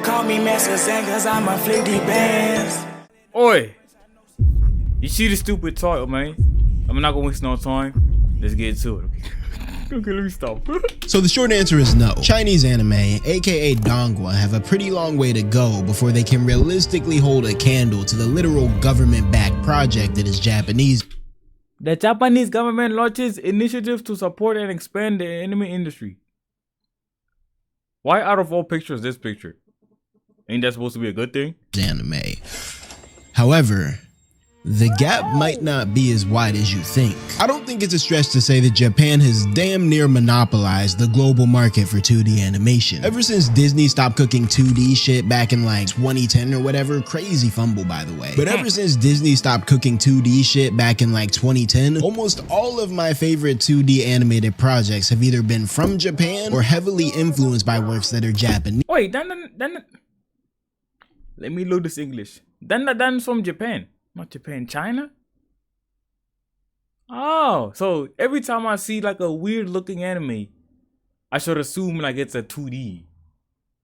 Call me Master Zen cause I'm a flicky bands. Oi! You see the stupid title, man? I'm not gonna waste no time. Let's get to it. Okay, let me stop. So the short answer is no. Chinese anime, aka Dongwa, have a pretty long way to go before they can realistically hold a candle to the literal government-backed project that is Japanese. The Japanese government launches initiatives to support and expand the anime industry. Why out of all pictures this picture? Ain't that supposed to be a good thing? Anime. However, the gap might not be as wide as you think. I don't think it's a stretch to say that Japan has damn near monopolized the global market for 2D animation. Ever since Disney stopped cooking 2D shit back in like 2010 or whatever, crazy fumble by the way. But ever since Disney stopped cooking 2D shit back in like 2010, almost all of my favorite 2D animated projects have either been from Japan or heavily influenced by works that are Japanese. Wait, then let me load this English. Then from Japan. Not Japan, China? Oh, so every time I see like a weird looking anime, I should assume like it's a 2D.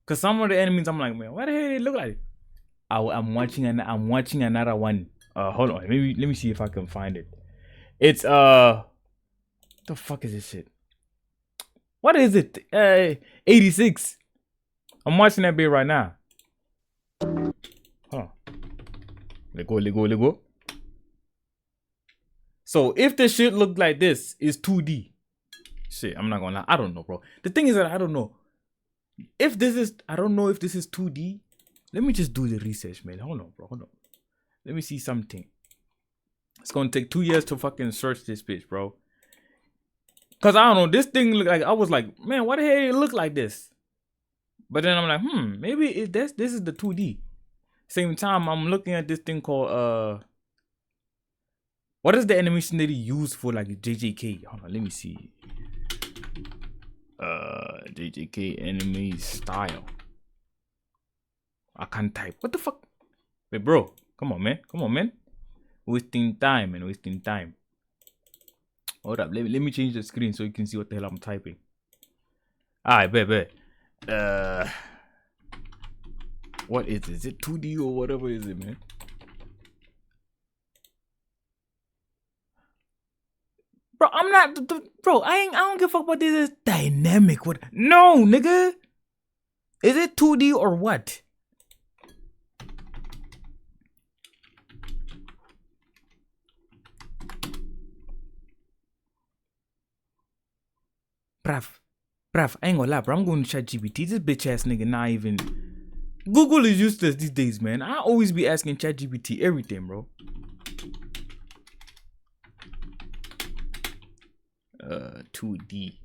Cause some of the enemies I'm like, man, what the hell they look like? I'm watching another one. Hold on, let me see if I can find it. It's the fuck is this shit? What is it? 86. I'm watching that bit right now. Huh. Let go. So if the shit looked like this, is 2D. Shit, I'm not gonna lie. I don't know, bro. The thing is that I don't know. I don't know if this is 2D. Let me just do the research, man. Hold on, bro. Hold on. Let me see something. It's gonna take 2 years to fucking search this bitch, bro. Cause I don't know. This thing look like, I was like, man, why the hell it look like this? But then I'm like, maybe this is the 2D. Same time, I'm looking at this thing called what is the animation that he used for like JJK? Hold on, let me see. JJK anime style. I can't type. What the fuck? Wait, bro. Come on, man. Wasting time, man. Wasting time. Hold up. Let me change the screen so you can see what the hell I'm typing. Alright, bet. What is it? Is it 2D or whatever is it, man? Bro, I'm not, bro, I don't give a fuck what this is. Dynamic, what? No, nigga. Is it 2D or what? Bruv, I ain't gonna lie, bro. I'm going to ChatGPT. This bitch ass nigga not even... Google is useless these days, man. I always be asking ChatGPT everything, bro. 2D.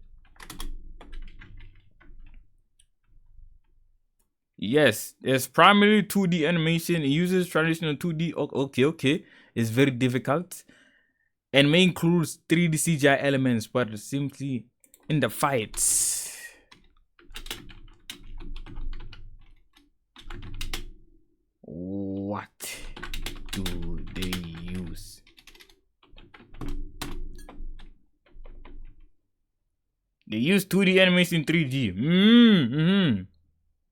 Yes, it's primarily 2D animation. It uses traditional 2D. Okay. It's very difficult and may include 3D CGI elements, but simply in the fights. What do they use? They use 2D animation in 3D.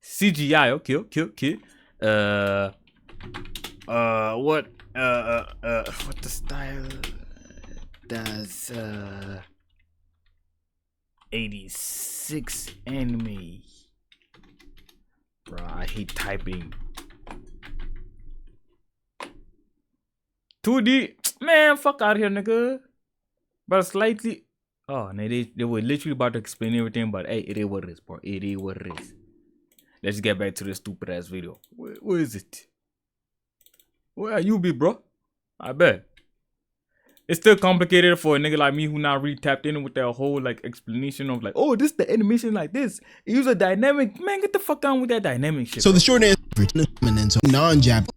CGI. Okay. What the style does 86 anime? Bro, I hate typing. 2D, man, fuck out here, nigga. But slightly, oh, no, they were literally about to explain everything, but hey, it is what it is, bro. It is what it is. Let's get back to this stupid ass video. Where is it? Where are you, be, bro? I bet. It's still complicated for a nigga like me who not really tapped in with that whole like explanation of like, oh, this the animation like this. It use a dynamic. Man, get the fuck on with that dynamic shit. So bro. the short answer for non-Japanese.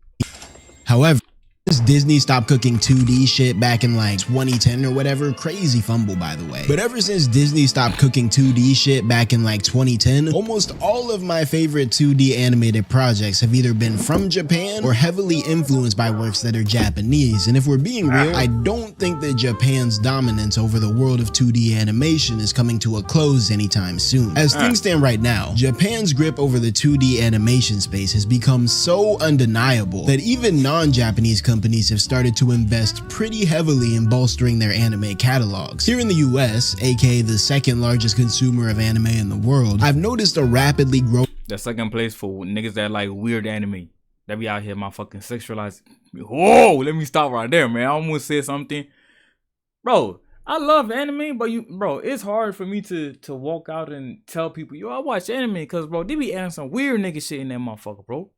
However, Disney stopped cooking 2D shit back in like 2010 or whatever. Crazy fumble, by the way. But ever since Disney stopped cooking 2D shit back in like 2010, almost all of my favorite 2D animated projects have either been from Japan or heavily influenced by works that are Japanese. And if we're being real, I don't think that Japan's dominance over the world of 2D animation is coming to a close anytime soon. As things stand right now, Japan's grip over the 2D animation space has become so undeniable that even non-Japanese companies have started to invest pretty heavily in bolstering their anime catalogs. Here in the US, aka the second largest consumer of anime in the world, I've noticed a rapidly growing The second place for niggas that like weird anime. That be out here motherfucking sexualized. Whoa, let me stop right there, man. I almost said something. Bro, I love anime, but bro, it's hard for me to walk out and tell people, yo, I watch anime, because bro, they be adding some weird nigga shit in that motherfucker, bro.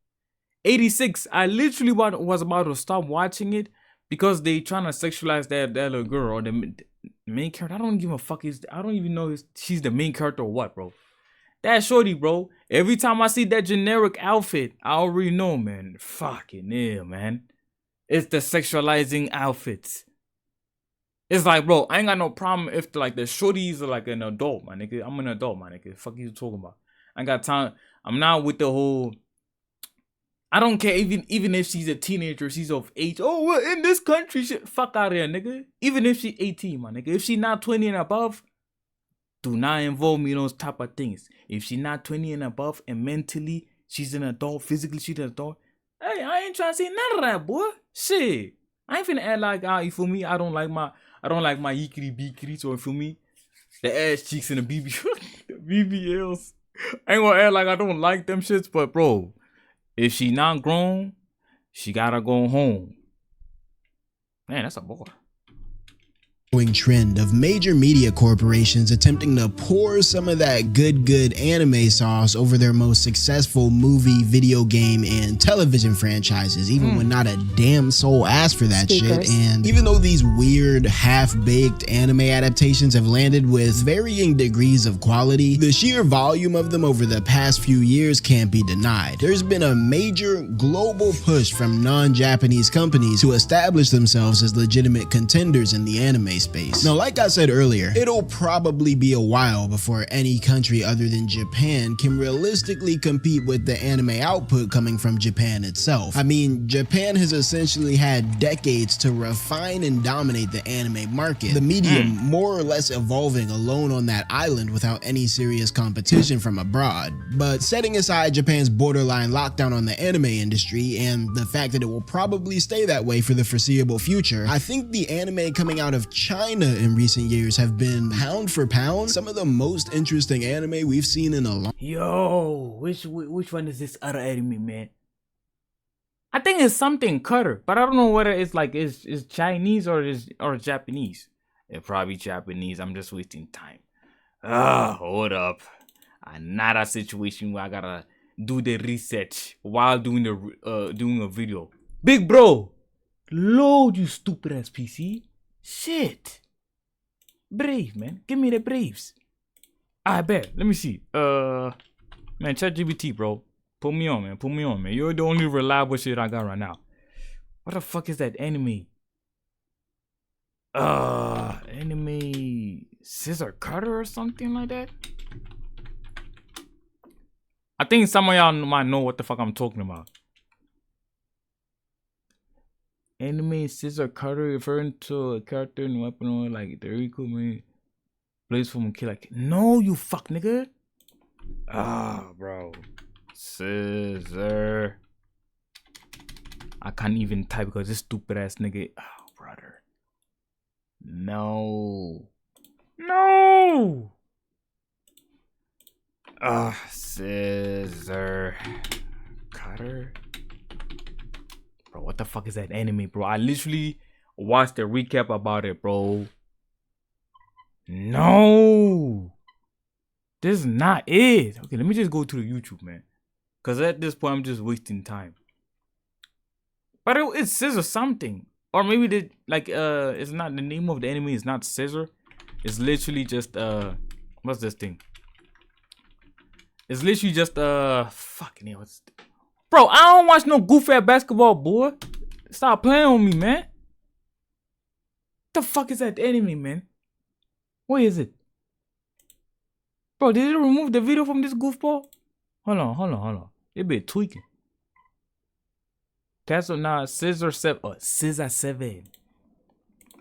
86, I literally was about to stop watching it because they trying to sexualize that little girl or the main character. I don't give a fuck. I don't even know if she's the main character or what, bro. That shorty, bro. Every time I see that generic outfit, I already know, man. Fucking hell, man. It's the sexualizing outfits. It's like, bro, I ain't got no problem if like the shorties are like an adult, my nigga. I'm an adult, my nigga. Fuck you talking about? I ain't got time. I'm not with the whole. I don't care even if she's a teenager, she's of age. Oh, well, in this country, shit. Fuck out of here, nigga. Even if she 18, my nigga. If she not 20 and above, do not involve me in those type of things. If she not 20 and above and mentally she's an adult, physically she's an adult, hey, I ain't trying to say none of that, boy. Shit. I ain't finna act like, you feel me? I don't like my yickity beakity, so you feel me? The ass cheeks and the BBLs. I ain't gonna act like I don't like them shits, but bro, if she not grown, she gotta go home. Man, that's a boy. Trend of major media corporations attempting to pour some of that good anime sauce over their most successful movie, video game, and television franchises, even when not a damn soul asked for that shit. And even though these weird, half-baked anime adaptations have landed with varying degrees of quality, the sheer volume of them over the past few years can't be denied. There's been a major global push from non-Japanese companies to establish themselves as legitimate contenders in the anime space. Now, like I said earlier, it'll probably be a while before any country other than Japan can realistically compete with the anime output coming from Japan itself. I mean, Japan has essentially had decades to refine and dominate the anime market, the medium more or less evolving alone on that island without any serious competition from abroad. But setting aside Japan's borderline lockdown on the anime industry and the fact that it will probably stay that way for the foreseeable future, I think the anime coming out of China in recent years have been, pound for pound, some of the most interesting anime we've seen in a long. Yo, which one is this other anime, man? I think it's something Cutter, but I don't know whether it's like is Chinese or Japanese. It's probably Japanese. I'm just wasting time. Hold up. Not a situation where I gotta do the research while doing a video. Big bro, load, you stupid ass PC. Shit. Brave, man. Give me the Braves. I bet. Let me see. Man, ChatGPT, bro. Put me on, man. Put me on, man. You're the only reliable shit I got right now. What the fuck is that anime? Anime Scissor Cutter or something like that? I think some of y'all might know what the fuck I'm talking about. Anime Scissor Cutter referring to a character and weapon or like the recruitment plays from a kid like no, you fuck nigga. Bro. Scissor. I can't even type because this stupid ass nigga. Oh, brother. No. Scissor Cutter. Bro, what the fuck is that anime, bro? I literally watched a recap about it, bro. No. This is not it. Okay, let me just go to the YouTube, man. Because at this point, I'm just wasting time. But it's Scissor something. Or maybe it's not the name of the anime is not Scissor. It's literally just, what's this thing? It's literally just, fucking hell. Bro, I don't watch no goofy ass basketball, boy. Stop playing on me, man. The fuck is that enemy, man? Where is it? Bro, did it remove the video from this goofball? Hold on. It be tweaking. That's not Scissor 7. Oh, Scissor 7.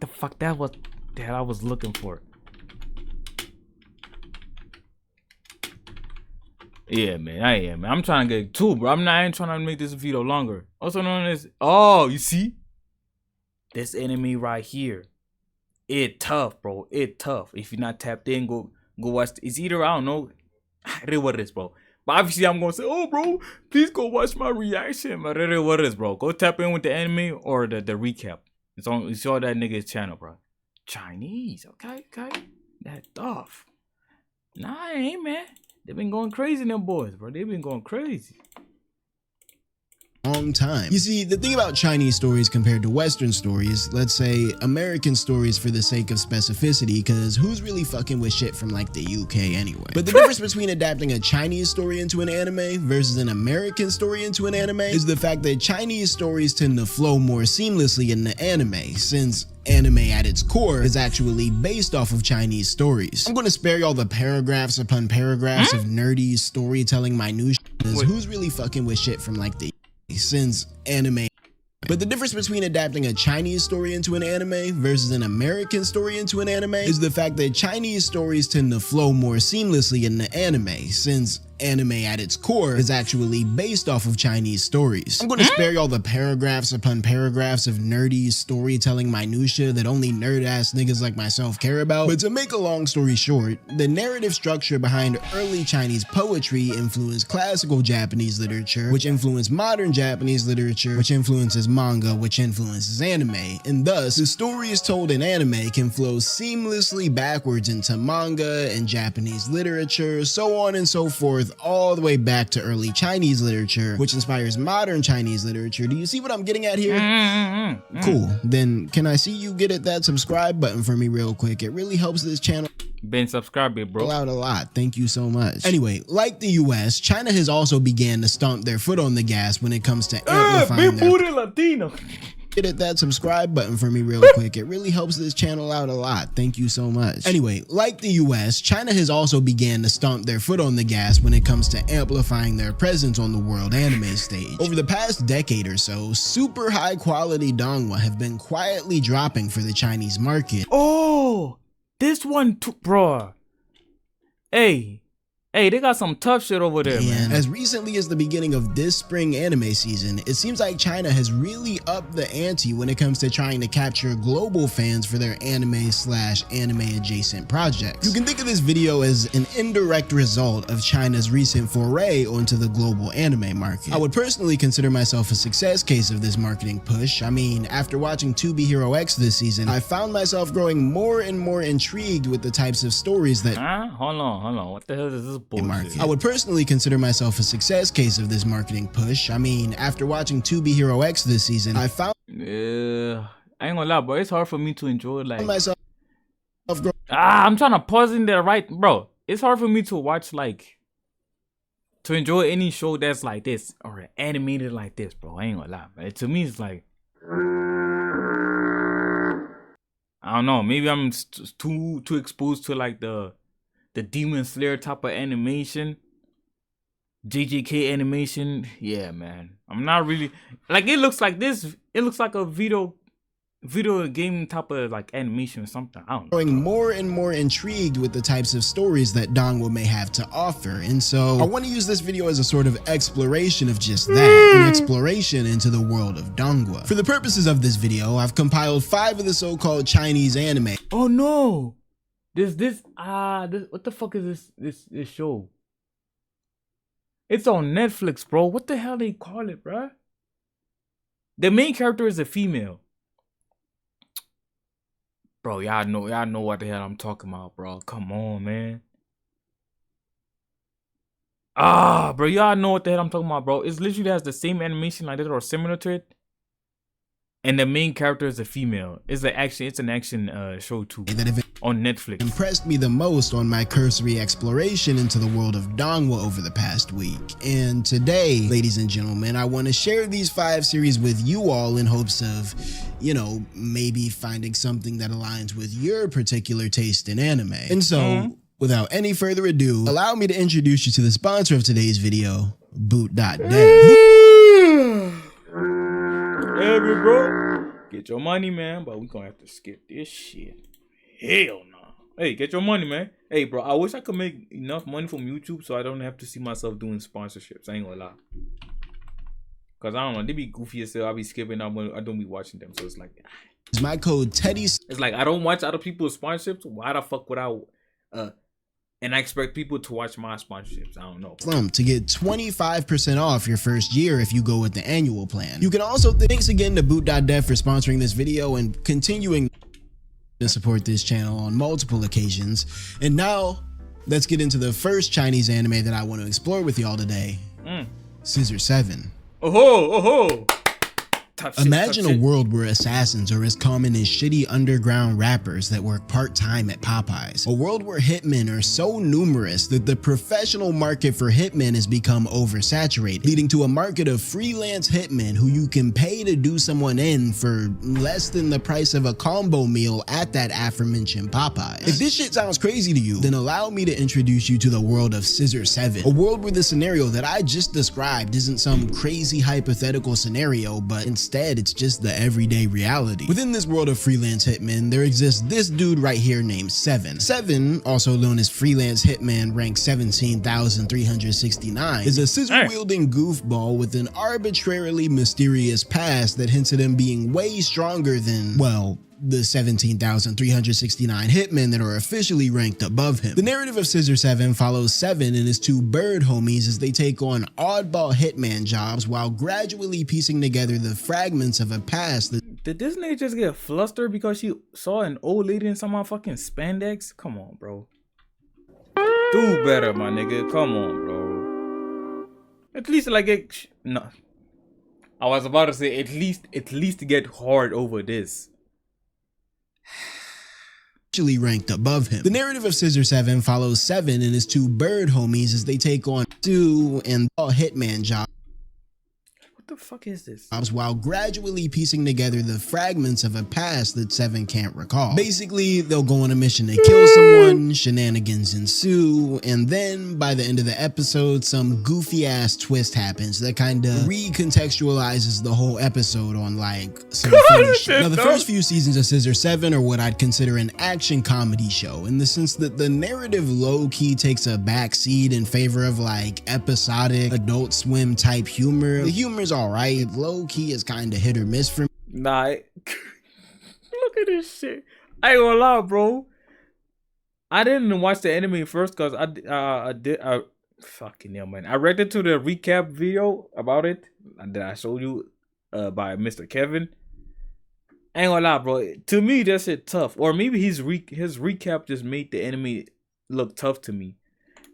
The fuck that was that I was looking for. Yeah, man. I am, man. I'm trying to get 2, bro. I ain't trying to make this video longer. Also known as, oh, you see? This enemy right here. It tough, bro. It tough. If you're not tapped in, go watch. It's either, I don't know. I what it is, bro. But obviously, I'm going to say, oh, bro, please go watch my reaction. But really what it is, bro. Go tap in with the anime or the recap. It's on that nigga's channel, bro. Chinese, okay. That tough. Nah, I ain't, man. They been going crazy, them boys, bro. They been going crazy. Long time. You see, the thing about Chinese stories compared to Western stories, let's say American stories for the sake of specificity, because who's really fucking with shit from like the UK anyway? But the difference between adapting a Chinese story into an anime versus an American story into an anime is the fact that Chinese stories tend to flow more seamlessly in the anime, since anime at its core is actually based off of Chinese stories. I'm going to spare y'all the paragraphs upon paragraphs of nerdy storytelling minutiae, because who's really fucking with shit from like the since anime. But the difference between adapting a Chinese story into an anime versus an American story into an anime is the fact that Chinese stories tend to flow more seamlessly in the anime, since anime at its core is actually based off of Chinese stories. I'm going to spare y'all the paragraphs upon paragraphs of nerdy storytelling minutia that only nerd-ass niggas like myself care about, but to make a long story short, the narrative structure behind early Chinese poetry influenced classical Japanese literature, which influenced modern Japanese literature, which influences manga, which influences anime, and thus, the stories told in anime can flow seamlessly backwards into manga and Japanese literature, so on and so forth, all the way back to early Chinese literature, which inspires modern Chinese literature. Do you see what I'm getting at here? Cool. Then can I see you get at that subscribe button for me real quick? It really helps this channel Been subscribed, bro. out a lot. Thank you so much. Anyway, like the US, China has also began to stomp their foot on the gas when it comes to amplifying their Latino. Get at that subscribe button for me real quick. It really helps this channel out a lot. Thank you so much. Anyway, like the US, China has also began to stomp their foot on the gas when it comes to amplifying their presence on the world anime stage. Over the past decade or so, super high quality donghua have been quietly dropping for the Chinese market. Oh, this one too, bro. Hey, they got some tough shit over there, man. As recently as the beginning of this spring anime season, it seems like China has really upped the ante when it comes to trying to capture global fans for their anime/anime adjacent projects. You can think of this video as an indirect result of China's recent foray onto the global anime market. I would personally consider myself a success case of this marketing push. I mean, after watching 2B Hero X this season, I found myself growing more and more intrigued with the types of stories that Hold on. What the hell is this bullshit? I would personally consider myself a success case of this marketing push. I mean, after watching 2B Hero X this season, I found I ain't gonna lie, bro. It's hard for me to enjoy like myself I'm trying to pause in there, right, bro. It's hard for me to watch like to enjoy any show that's like this or animated like this, bro. I ain't gonna lie, man. To me, it's like I don't know. Maybe I'm too exposed to like the Demon Slayer type of animation, JJK animation. Yeah, man. I'm not really like. It looks like this. It looks like a video game type of like animation or something. I don't know. growing more and more intrigued with the types of stories that donghua may have to offer, and so I want to use this video as a sort of exploration of just that, an exploration into the world of donghua. For the purposes of this video, I've compiled 5 of the so-called Chinese anime. Oh no! This what the fuck is this show? It's on Netflix, bro. What the hell they call it, bro? The main character is a female. Bro, y'all know what the hell I'm talking about, bro. Come on, man. Bro, y'all know what the hell I'm talking about, bro. It's literally has the same animation like this or similar to it. and the main character is a female. It's an action show too that have on Netflix. impressed me the most on my cursory exploration into the world of Dongwa over the past week. And today, ladies and gentlemen, I want to share these 5 series with you all in hopes of, you know, maybe finding something that aligns with your particular taste in anime. And so, without any further ado, allow me to introduce you to the sponsor of today's video, Boot.dev. Hey, bro, get your money, man. But we gonna have to skip this shit. Hell no. Hey, get your money, man. Hey, bro, I wish I could make enough money from YouTube so I don't have to see myself doing sponsorships. I ain't gonna lie. Cause I don't know, they be goofy as hell. I be skipping out when I don't be watching them. So it's like, Is my code TeddySlump. it's like I don't watch other people's sponsorships. Why the fuck would I? And I expect people to watch my sponsorships. I don't know. To get 25% off your first year if you go with the annual plan. You can also thanks again to Boot.dev for sponsoring this video and continuing to support this channel on multiple occasions. And now let's get into the first Chinese anime that I want to explore with y'all today. Scissor 7. Oh. Imagine a world where assassins are as common as shitty underground rappers that work part-time at Popeyes. A world where hitmen are so numerous that the professional market for hitmen has become oversaturated, leading to a market of freelance hitmen who you can pay to do someone in for less than the price of a combo meal at that aforementioned Popeyes. If this shit sounds crazy to you, then allow me to introduce you to the world of Scissor 7, a world where the scenario that I just described isn't some crazy hypothetical scenario, but instead it's just the everyday reality. Within this world of freelance hitmen, there exists this dude right here named Seven. Seven, also known as freelance hitman rank 17,369, is a scissor-wielding goofball with an arbitrarily mysterious past that hints at him being way stronger than, well, the 17,369 hitmen that are officially ranked above him. The narrative of Scissor 7 follows Seven and his 2 bird homies as they take on oddball hitman jobs while gradually piecing together the fragments of a past that— Did this nigga just get flustered because she saw an old lady in some fucking spandex? Come on, bro. Do better, my nigga. Come on, bro. At least like it. No. I was about to say at least get hard over this. Actually ranked above him. The narrative of Scissor 7 follows Seven and his 2 bird homies as they take on 2 and hitman jobs. What the fuck is this? While gradually piecing together the fragments of a past that Seven can't recall. Basically, they'll go on a mission to kill someone, shenanigans ensue, and then by the end of the episode, some goofy ass twist happens that kinda recontextualizes the whole episode on like some funny shit. Now, the first few seasons of Scissor 7 are what I'd consider an action comedy show in the sense that the narrative low-key takes a backseat in favor of like episodic Adult Swim type humor. The humor's alright, low-key is kinda hit or miss for me. Nah. Look at this shit. I ain't gonna lie, bro. I didn't watch the anime first because I fucking hell, man. I read it to the recap video about it that I showed you by Mr. Kevin. I ain't gonna lie, bro. To me, that shit tough. Or maybe his recap just made the anime look tough to me.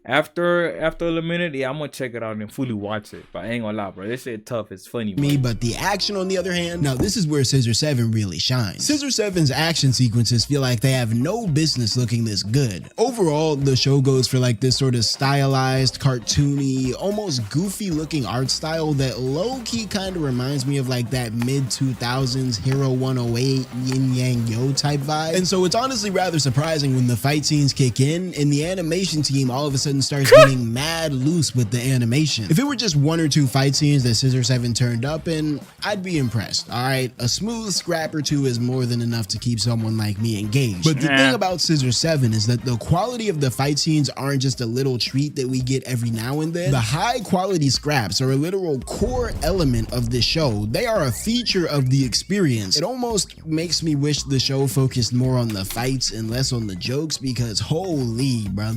After a minute, yeah, I'm gonna check it out and fully watch it. But I ain't gonna lie, bro. This shit tough. It's funny, bro. But the action, on the other hand, now this is where Scissor 7 really shines. Scissor 7's action sequences feel like they have no business looking this good. Overall, the show goes for like this sort of stylized, cartoony, almost goofy looking art style that low-key kind of reminds me of like that mid-2000s Hero 108 Yin Yang Yo type vibe. And so it's honestly rather surprising when the fight scenes kick in and the animation team all of a sudden starts getting mad loose with the animation. If it were just 1 or 2 fight scenes that Scissor 7 turned up in, I'd be impressed. Alright, a smooth scrap or 2 is more than enough to keep someone like me engaged. But the thing about Scissor 7 is that the quality of the fight scenes aren't just a little treat that we get every now and then. The high quality scraps are a literal core element of this show. They are a feature of the experience. It almost makes me wish the show focused more on the fights and less on the jokes because holy bro,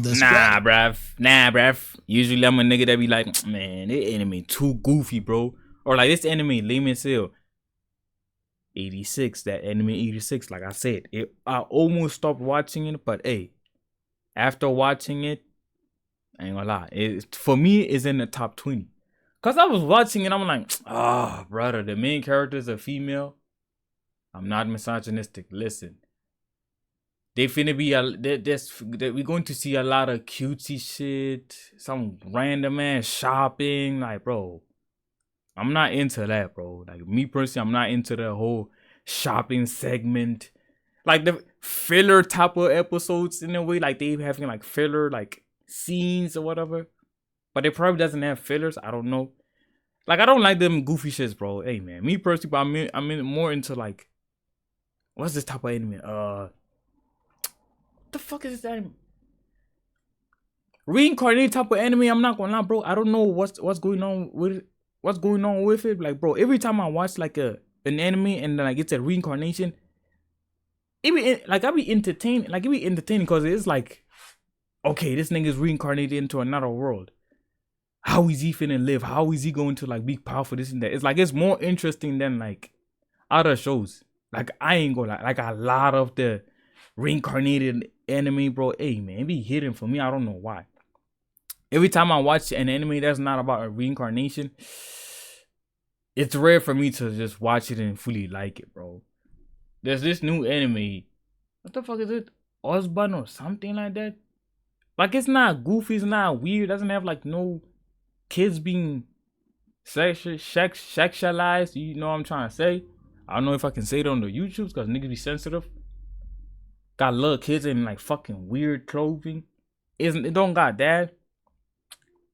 Nah, bruv. Usually I'm a nigga that be like, man, this anime too goofy, bro. Or like this anime, lame as hell. 86, that anime 86, like I said. I almost stopped watching it, but hey, after watching it, I ain't gonna lie. For me, it's in the top 20. Cause I was watching it, I'm like, brother, the main character is a female. I'm not misogynistic. Listen. They finna be we're going to see a lot of cutesy shit, some random ass shopping. Like, bro, I'm not into that, bro. Like, me personally, I'm not into the whole shopping segment. Like the filler type of episodes in a way, like they having like filler like scenes or whatever. But it probably doesn't have fillers. I don't know. Like, I don't like them goofy shits, bro. Hey man, me personally, I'm more into like, what's this type of anime? What the fuck is that? Reincarnated type of anime. I'm not gonna lie, bro. I don't know what's going on with it. Like, bro, every time I watch like an anime and then like it's a reincarnation, I be entertained. Like, it be entertaining because it's like, okay, this nigga's reincarnated into another world. How is he finna live? How is he going to like be powerful? This and that. It's like, it's more interesting than like other shows. Like, I ain't gonna lie. Like, a lot of the reincarnated anime, bro, hey man, it be hidden for me. I don't know why. Every time I watch an anime that's not about a reincarnation, it's rare for me to just watch it and fully like it, bro. There's this new anime. What the fuck is it? Osborn or something like that? Like, it's not goofy, it's not weird. It doesn't have like no kids being sexualized. You know what I'm trying to say? I don't know if I can say it on the YouTube because niggas be sensitive. Got little kids in like fucking weird clothing. It don't got that.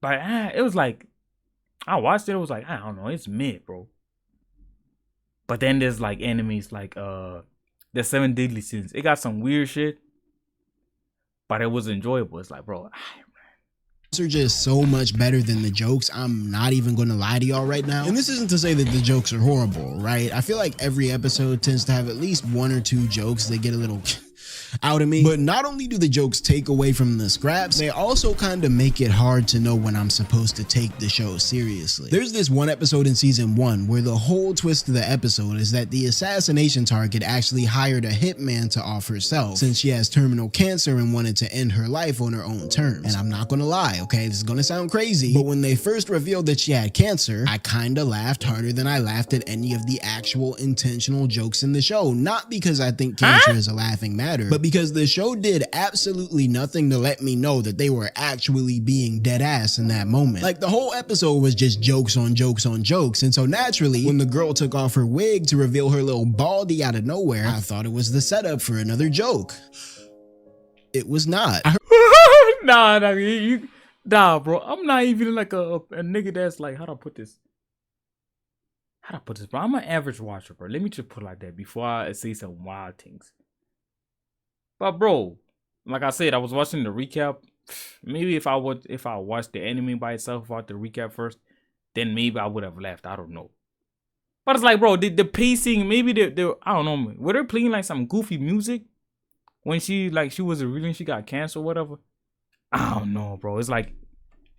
But it was like, I watched it. It was like, I don't know, it's mid, bro. But then there's like enemies like the 7 Deadly Sins. It got some weird shit, but it was enjoyable. It's like, bro, are just so much better than the jokes. I'm not even going to lie to y'all right now. And this isn't to say that the jokes are horrible, right? I feel like every episode tends to have at least 1 or 2 jokes that get a little out of me. But not only do the jokes take away from the scraps, they also kind of make it hard to know when I'm supposed to take the show seriously. There's this one episode in season 1 where the whole twist of the episode is that the assassination target actually hired a hitman to off herself since she has terminal cancer and wanted to end her life on her own terms. And I'm not gonna lie, okay, this is gonna sound crazy, but when they first revealed that she had cancer, I kinda laughed harder than I laughed at any of the actual intentional jokes in the show. Not because I think cancer is a laughing matter, but because the show did absolutely nothing to let me know that they were actually being dead ass in that moment. Like, the whole episode was just jokes on jokes on jokes, and so naturally, when the girl took off her wig to reveal her little baldy out of nowhere, I thought it was the setup for another joke. It was not. Nah, bro. I'm not even like a nigga that's like, how do I put this, bro? I'm an average watcher, bro. Let me just put it like that before I say some wild things. But bro, like I said, I was watching the recap. Maybe if I watched the anime by itself without the recap first, then maybe I would have laughed. I don't know. But it's like, bro, the pacing, maybe they I don't know, were they playing like some goofy music when she was revealing she got cancer or whatever? I don't know, bro. It's like,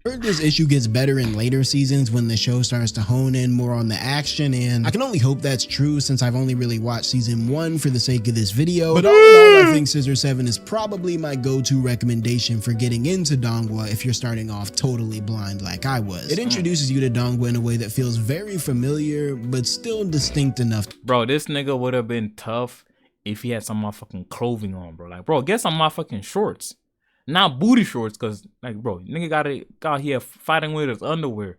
I heard this issue gets better in later seasons when the show starts to hone in more on the action, and I can only hope that's true since I've only really watched season 1 for the sake of this video. But all in all, I think Scissor 7 is probably my go-to recommendation for getting into Dongwa if you're starting off totally blind like I was. It introduces you to Dongwa in a way that feels very familiar, but still distinct enough. Bro, this nigga would have been tough if he had some motherfucking clothing on, bro. Like, bro, get some motherfucking shorts. Not booty shorts, cause like, bro, nigga got here fighting with his underwear.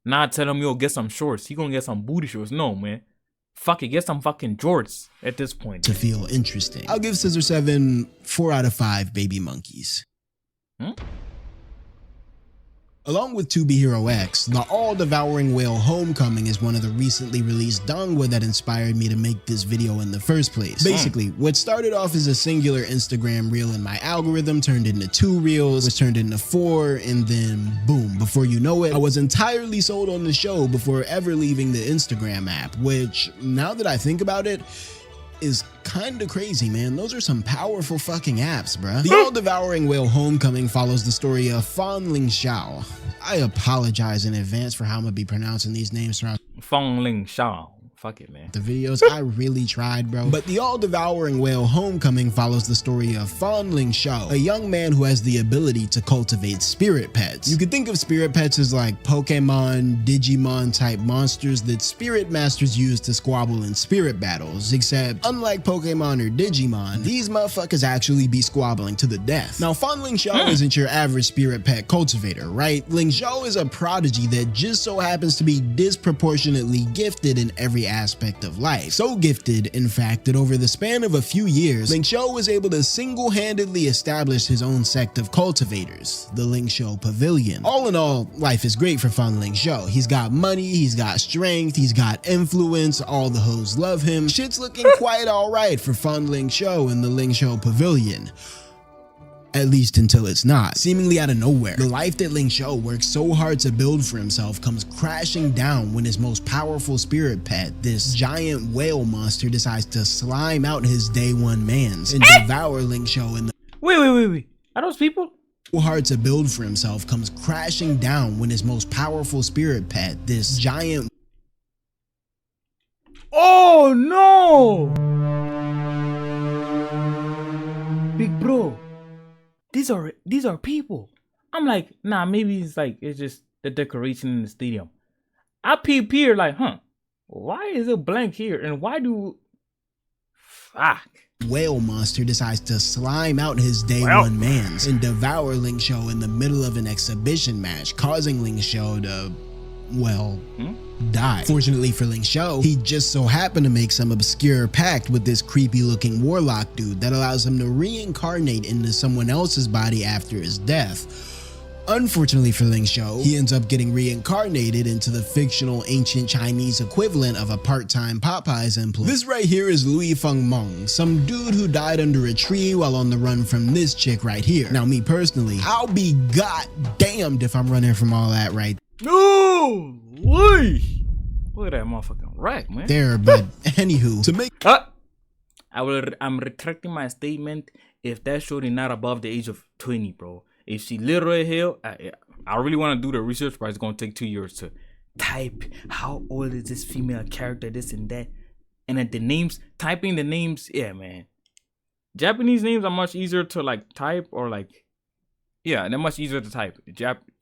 Not tell him, yo, get some shorts. He gonna get some booty shorts. No, man. Fuck it, get some fucking jorts at this point. To feel interesting. I'll give Scissor 7 4 out of 5 baby monkeys. Along with To Be Hero X, the all-devouring whale Homecoming is one of the recently released dongwa that inspired me to make this video in the first place. Basically, what started off as a singular Instagram reel in my algorithm turned into 2 reels, which turned into 4, and then boom, before you know it, I was entirely sold on the show before ever leaving the Instagram app, which, now that I think about it, is kinda crazy, man. Those are some powerful fucking apps, bruh. The all-devouring whale Homecoming follows the story of Fan Ling Xiao. I apologize in advance for how I'm gonna be pronouncing these names throughout. Fan Ling Xiao. Fuck it, man. The videos, I really tried, bro. But the all-devouring whale Homecoming follows the story of Fan Ling Shou, a young man who has the ability to cultivate spirit pets. You could think of spirit pets as like Pokemon, Digimon type monsters that spirit masters use to squabble in spirit battles, except unlike Pokemon or Digimon, these motherfuckers actually be squabbling to the death. Now, Fan Ling Shou isn't your average spirit pet cultivator, right? Ling Shou is a prodigy that just so happens to be disproportionately gifted in every aspect of life. So gifted, in fact, that over the span of a few years, Ling Shou was able to single-handedly establish his own sect of cultivators, the Ling Shou Pavilion. All in all, life is great for Fan Ling Shou. He's got money, he's got strength, he's got influence, all the hoes love him. Shit's looking quite alright for Fan Ling Shou in the Ling Shou Pavilion. At least until it's not. Seemingly out of nowhere, the life that Ling Shou worked so hard to build for himself comes crashing down when his most powerful spirit pet, this giant whale monster, decides to slime out his day one mans and devour Ling Shou in the Wait. Are those people? hard to build for himself comes crashing down when his most powerful spirit pet, this giant Oh no! Big bro. These are people. I'm like, nah, maybe it's just the decoration in the stadium. I peep here like, why is it blank here? And why do fuck? whale monster decides to slime out his day one mans and devour Ling Shou in the middle of an exhibition match, causing Ling Shou to, well, die. Fortunately for Ling Shou, he just so happened to make some obscure pact with this creepy looking warlock dude that allows him to reincarnate into someone else's body after his death. Unfortunately for Ling Shou, he ends up getting reincarnated into the fictional ancient Chinese equivalent of a part-time Popeyes employee. This right here is Louis Feng Meng, some dude who died under a tree while on the run from this chick right here. Now me personally, I'll be goddamned if I'm running from all that right No way! Look at that motherfucking rack, man. there, but anywho, to make I'm retracting my statement. If that shorty not above the age of 20, bro. If she literally hell, I really want to do the research, but it's gonna take 2 years to type how old is this female character, this and that, and then the names, typing the names, yeah, man. Japanese names are much easier to like type or like, yeah, they're much easier to type.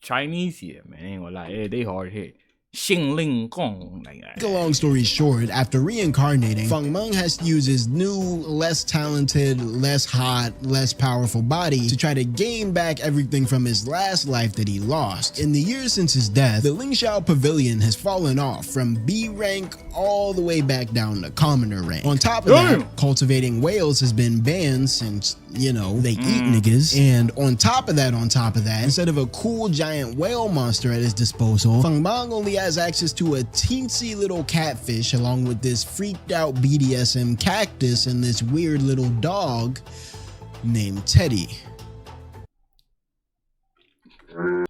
Chinese, yeah, man, ain't gonna lie, they hard hit. Xing Ling Gong. a long story short, after reincarnating, Feng Meng has to use his new, less talented, less hot, less powerful body to try to gain back everything from his last life that he lost. In the years since his death, the Ling Shou Pavilion has fallen off from B rank all the way back down to commoner rank. On top of that, cultivating whales has been banned since, you know, they eat niggas. And on top of that, instead of a cool giant whale monster at his disposal, Feng Meng only has access to a teensy little catfish along with this freaked out BDSM cactus and this weird little dog named Teddy. What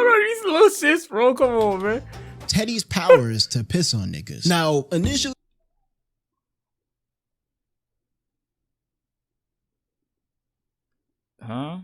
are these little shits, bro? Come on, man. Teddy's power is to piss on niggas. Now, initially, Huh?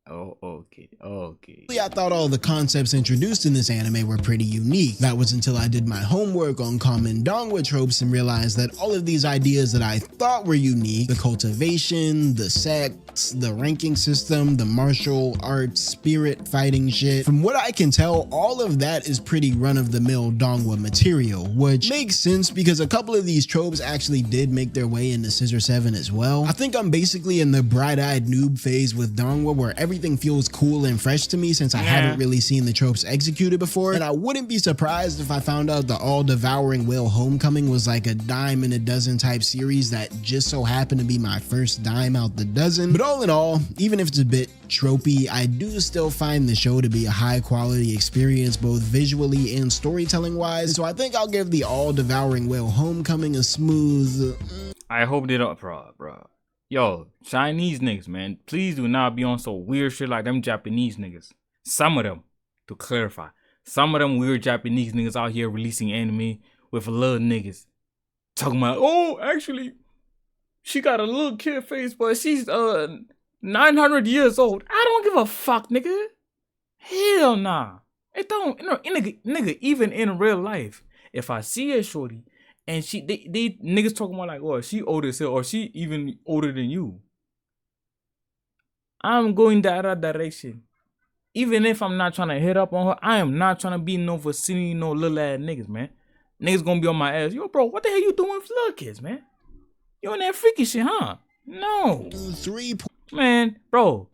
Oh, okay. I thought all the concepts introduced in this anime were pretty unique. That was until I did my homework on common Dongwa tropes and realized that all of these ideas that I thought were unique, the cultivation, the sects, the ranking system, the martial arts, spirit fighting shit, from what I can tell, all of that is pretty run-of-the-mill Dongwa material, which makes sense because a couple of these tropes actually did make their way into Scissor 7 as well. I think I'm basically in the bright-eyed noob phase with Dongwa where everything feels cool and fresh to me since I haven't really seen the tropes executed before, and I wouldn't be surprised if I found out the all-devouring whale Homecoming was like a dime in a dozen type series that just so happened to be my first dime out the dozen. But all in all, even if it's a bit tropey, I do still find the show to be a high quality experience both visually and storytelling wise, so I think I'll give the all-devouring whale Homecoming a smooth I hope they don't, bro. Yo, Chinese niggas, man, please do not be on so weird shit like them Japanese niggas. Some of them, to clarify, some of them weird Japanese niggas out here releasing anime with little niggas talking about, oh, actually, she got a little kid face, but she's 900 years old. I don't give a fuck, nigga. Hell nah. It don't, nigga, even in real life, if I see a shorty and they niggas talking about like, oh, she older as hell, or she even older than you, I'm going the other direction. Even if I'm not trying to hit up on her, I am not trying to be no vicinity, no little ass niggas, man. Niggas gonna be on my ass. Yo, bro, what the hell you doing with little kids, man? You on that freaky shit, huh? No. Man, bro.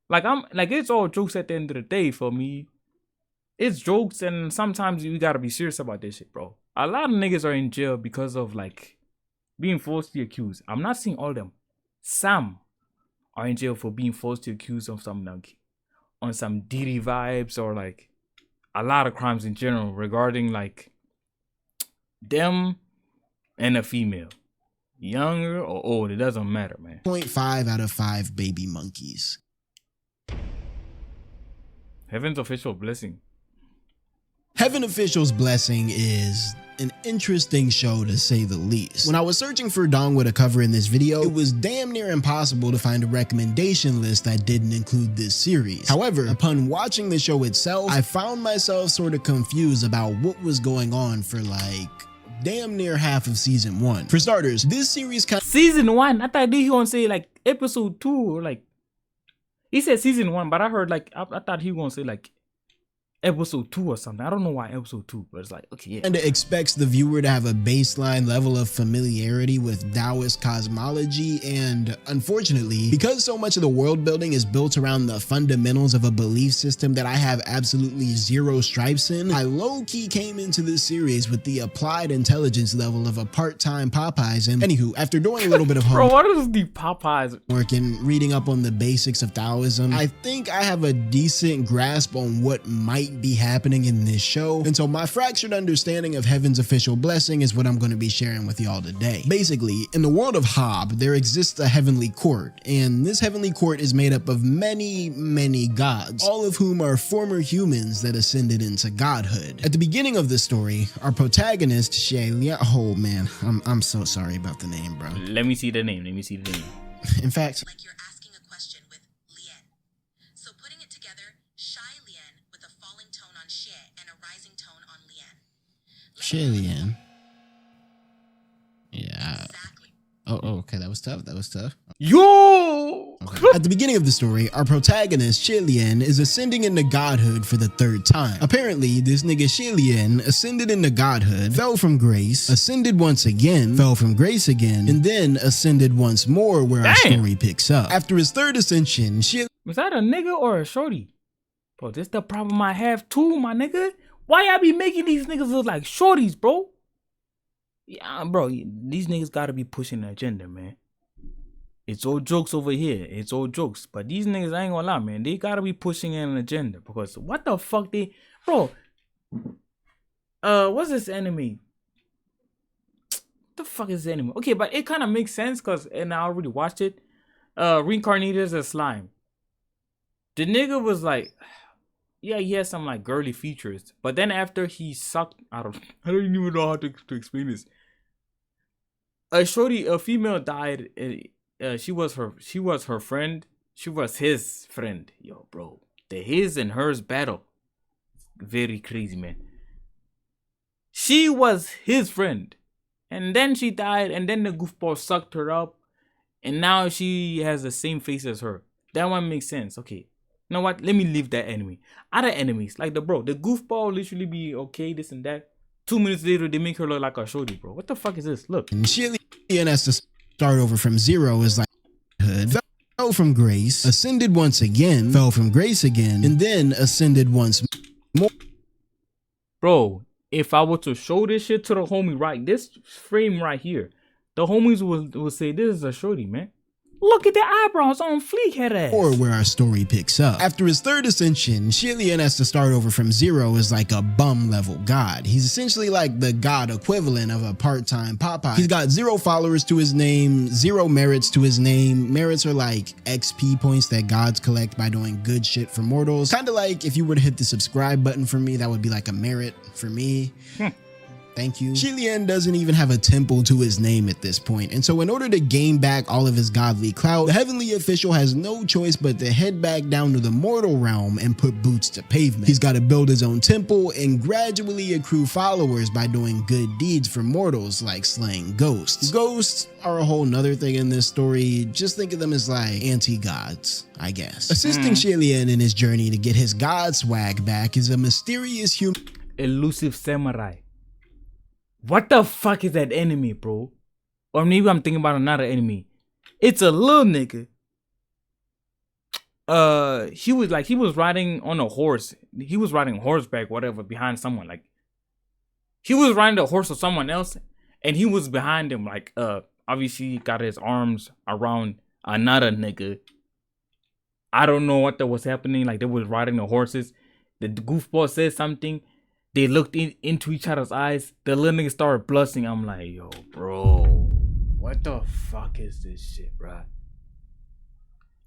Like, it's all jokes at the end of the day for me. It's jokes, and sometimes you gotta be serious about this shit, bro. A lot of niggas are in jail because of, like, being falsely accused. I'm not saying all of them. Some are in jail for being falsely accused of some, like, on some Diddy vibes, or, like, a lot of crimes in general regarding, like, them and a female. Younger or old, it doesn't matter, man. 0.5 out of 5 baby monkeys. Heaven's official blessing. Heaven Official's Blessing is an interesting show, to say the least. When I was searching for Dongwa to cover in this video, it was damn near impossible to find a recommendation list that didn't include this series. However, upon watching the show itself, I found myself sort of confused about what was going on for like damn near half of season 1. For starters, this series season 1, I thought he gonna say like episode 2, or like, he said season 1, but I heard like, I thought he was gonna say like episode 2 or something. I don't know why episode 2, but it's like, okay, yeah. And it expects the viewer to have a baseline level of familiarity with Taoist cosmology, and unfortunately, because so much of the world building is built around the fundamentals of a belief system that I have absolutely zero stripes in, I low-key came into this series with the applied intelligence level of a part-time Popeyes. And anywho, after doing a little bit of bro, what is the Popeyes work and reading up on the basics of Taoism, I think I have a decent grasp on what might be happening in this show, and so my fractured understanding of Heaven's Official Blessing is what I'm going to be sharing with y'all today. Basically, in the world of Hob, there exists a heavenly court, and this heavenly court is made up of many gods, all of whom are former humans that ascended into godhood. At the beginning of the story, our protagonist, Shelia, oh man, I'm so sorry about the name, bro. Let me see the name. In fact, like you're asking a question with Lien. So putting it together, Shy Lien with a falling tone on Xie and a rising tone on Lien. Shelia. Yeah. Exactly. Oh, okay, that was tough. Yo! Okay. At the beginning of the story, our protagonist, Shilian, is ascending into godhood for the 3rd time. Apparently, this nigga Shilian ascended into godhood, fell from grace, ascended once again, fell from grace again, and then ascended once more, where our story picks up. After his 3rd ascension, Shilian... Was that a nigga or a shorty? Bro, this the problem I have too, my nigga. Why y'all be making these niggas look like shorties, bro? Yeah, bro, these niggas gotta be pushing the agenda, man. It's all jokes over here. It's all jokes. But these niggas, I ain't gonna lie, man. They gotta be pushing an agenda. Because what the fuck they... Bro. What's this enemy? What the fuck is the enemy? Okay, but it kind of makes sense because... And I already watched it. Reincarnated as a slime. The nigga was like... Yeah, he has some like girly features. But then after he sucked... I don't even know how to explain this. A female died... she was her friend. She was his friend. Yo, bro. The his and hers battle. Very crazy, man. She was his friend. And then she died. And then the goofball sucked her up. And now she has the same face as her. That one makes sense. Okay. You know what? Let me leave that enemy. Other enemies. Like the goofball literally be okay, this and that. 2 minutes later, they make her look like a shorty, bro. What the fuck is this? Look. And Shilian has to start over from zero, is like hood, fell from grace, ascended once again, fell from grace again, and then ascended once more. Bro, if I were to show this shit to the homie right, this frame right here, the homies will say this is a shorty, man. Look at the eyebrows on fleek, head ass. Or where our story picks up. After his 3rd ascension, Shilian has to start over from zero as like a bum level god. He's essentially like the god equivalent of a part-time Popeye. He's got 0 followers to his name, 0 merits to his name. Merits are like XP points that gods collect by doing good shit for mortals. Kind of like if you were to hit the subscribe button for me, that would be like a merit for me. Thank you. Xi Lian doesn't even have a temple to his name at this point, and so in order to gain back all of his godly clout, the heavenly official has no choice but to head back down to the mortal realm and put boots to pavement. He's got to build his own temple and gradually accrue followers by doing good deeds for mortals like slaying ghosts. Ghosts are a whole nother thing in this story. Just think of them as like anti-gods, I guess. Assisting Xi Lian in his journey to get his god swag back is a mysterious human elusive samurai. What the fuck is that enemy, bro? Or maybe I'm thinking about another enemy. It's a little nigga. He was riding on a horse. He was riding horseback, whatever, behind someone. Like, he was riding the horse of someone else, and he was behind him. Like, obviously, he got his arms around another nigga. I don't know what that was happening. Like, they was riding the horses. The goofball said something. They looked into each other's eyes. The little nigga started blushing. I'm like, yo, bro, what the fuck is this shit, bro?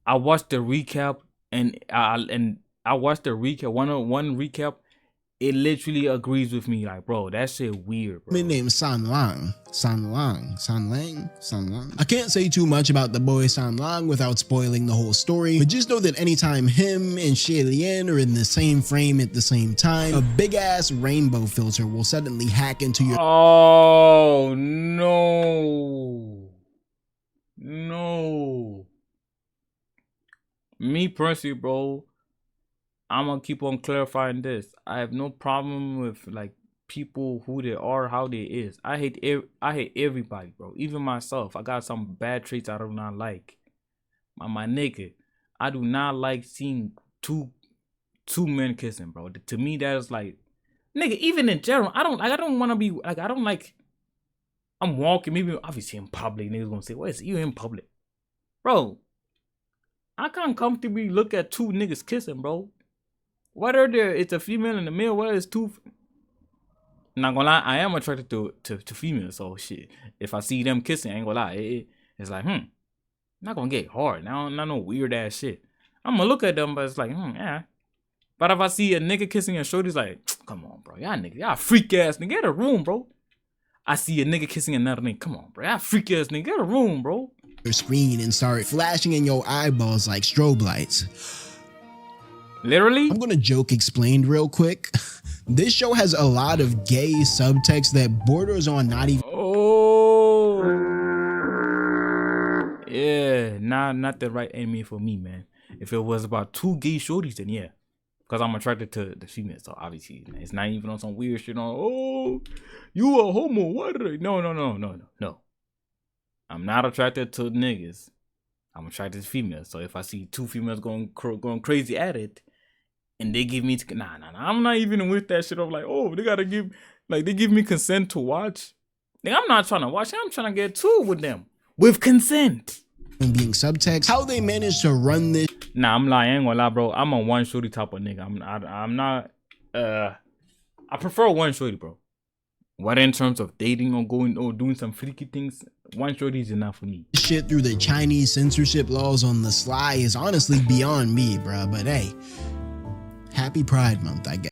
I watched the recap, and I watched the recap. One recap. It literally agrees with me. Like, bro, that shit weird, bro. named San Lang. I can't say too much about the boy San Lang without spoiling the whole story, but just know that anytime him and Xi Lian are in the same frame at the same time, a big ass rainbow filter will suddenly hack into your— Oh no. No. Me personally, bro, I'm gonna keep on clarifying this. I have no problem with like people who they are, how they is. I hate everybody, bro. Even myself. I got some bad traits I do not like. My nigga, I do not like seeing two men kissing, bro. To me, that is like, nigga. Even in general, I don't want to be like. I don't like. I'm walking, maybe obviously in public. Niggas gonna say, "What is it? You in public, bro?" I can't comfortably look at two niggas kissing, bro. Whether it's a female and a male, whether it's two. Not gonna lie, I am attracted to females, so shit. If I see them kissing, I ain't gonna lie, it's like, not gonna get hard. Not no weird ass shit. I'm gonna look at them, but it's like, yeah. But if I see a nigga kissing a shorty's like, come on, bro, y'all freak ass nigga, get a room, bro. I see a nigga kissing another nigga, come on, bro, y'all freak ass nigga, get a room, bro. Your screen and start flashing in your eyeballs like strobe lights. Literally? I'm gonna joke explained real quick. This show has a lot of gay subtext that borders on not even— Oh. Yeah, not the right enemy for me, man. If it was about two gay shorties, then yeah. Because I'm attracted to the female, so obviously it's not even on some weird shit on, oh, you a homo, what? No. I'm not attracted to niggas. I'm attracted to females. So if I see two females going crazy at it, and they give me nah, I'm not even with that shit. I'm like, oh, they give me consent to watch. Like, I'm not trying to watch. I'm trying to get to it with them with consent. Being subtext, how they manage to run this— Nah, I'm lying. I ain't gonna lie, bro. I'm a one shorty type of nigga. I'm not. I prefer one shorty, bro. Whether in terms of dating or going or doing some freaky things, one shorty is enough for me. Shit through the Chinese censorship laws on the sly is honestly beyond me, bruh. But hey, happy Pride Month, I guess.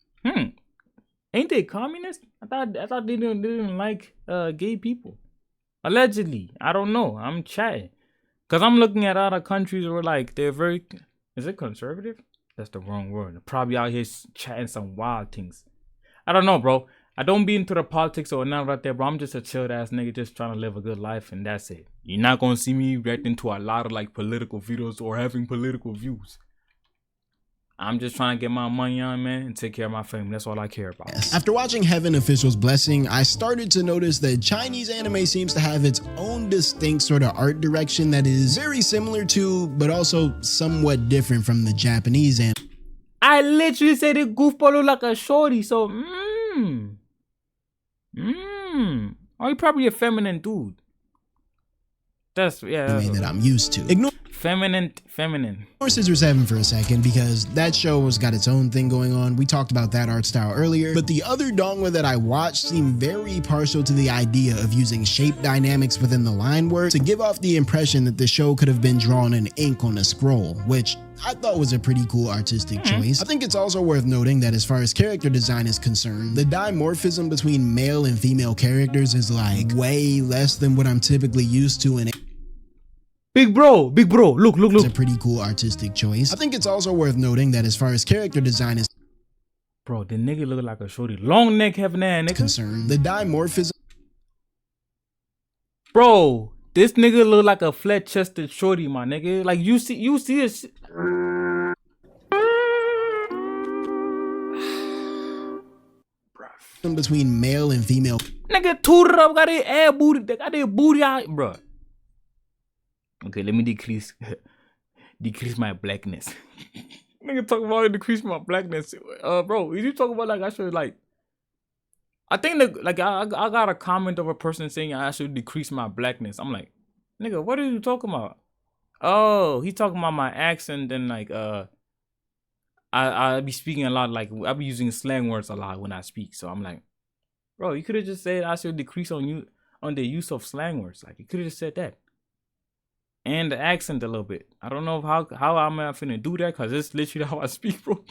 Ain't they communists? I thought they didn't like gay people. Allegedly, I don't know. I'm chatting, cause I'm looking at other countries where like they're very— is it conservative? That's the wrong word. They're probably out here chatting some wild things. I don't know, bro. I don't be into the politics or nothing right there, bro. I'm just a chilled ass nigga just trying to live a good life, and that's it. You're not gonna see me reacting to a lot of like political videos or having political views. I'm just trying to get my money on, man, and take care of my family. That's all I care about. Yes. After watching Heaven Official's Blessing, I started to notice that Chinese anime seems to have its own distinct sort of art direction that is very similar to, but also somewhat different from the Japanese anime. I literally said the goofball look like a shorty, so Oh, you probably a feminine dude. That's yeah. That I'm used to. Ignore Feminine. Or Scissor 7 for a second, because that show has got its own thing going on. We talked about that art style earlier, but the other dongwa that I watched seemed very partial to the idea of using shape dynamics within the line work to give off the impression that the show could have been drawn in ink on a scroll, which I thought was a pretty cool artistic choice. I think it's also worth noting that as far as character design is concerned, the dimorphism between male and female characters is like way less than what I'm typically used to in Big bro, look. It's a pretty cool artistic choice. I think it's also worth noting that as far as character design is Bro, the nigga look like a shorty. Long neck, having that nigga. concerned, the dimorphism Bro, this nigga look like a flat-chested shorty, my nigga. Like you see this. between male and female Nigga tooted up, got their ass booty, they got their booty out, bro. Okay, let me decrease my blackness. Nigga talk about decrease my blackness. Bro, you talk about like I should like. I think that like I got a comment of a person saying I should decrease my blackness. I'm like, nigga, what are you talking about? Oh, he talking about my accent and like I be speaking a lot, like I be using slang words a lot when I speak. So I'm like, bro, you could have just said I should decrease on the use of slang words. Like you could have just said that. And the accent a little bit. I don't know how I'm finna do that, cause it's literally how I speak, bro.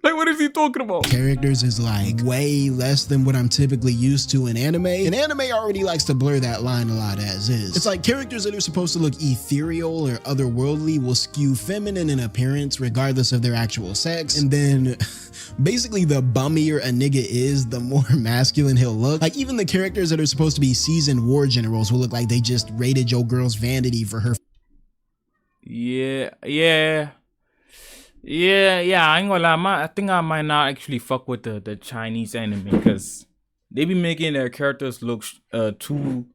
Like, what is he talking about? Characters is like way less than what I'm typically used to in anime. And anime already likes to blur that line a lot as is. It's like characters that are supposed to look ethereal or otherworldly will skew feminine in appearance regardless of their actual sex. And then basically the bummier a nigga is, the more masculine he'll look. Like even the characters that are supposed to be seasoned war generals will look like they just raided your girl's vanity for her. Yeah. I ain't gonna lie. I think I might not actually fuck with the Chinese anime because they be making their characters look too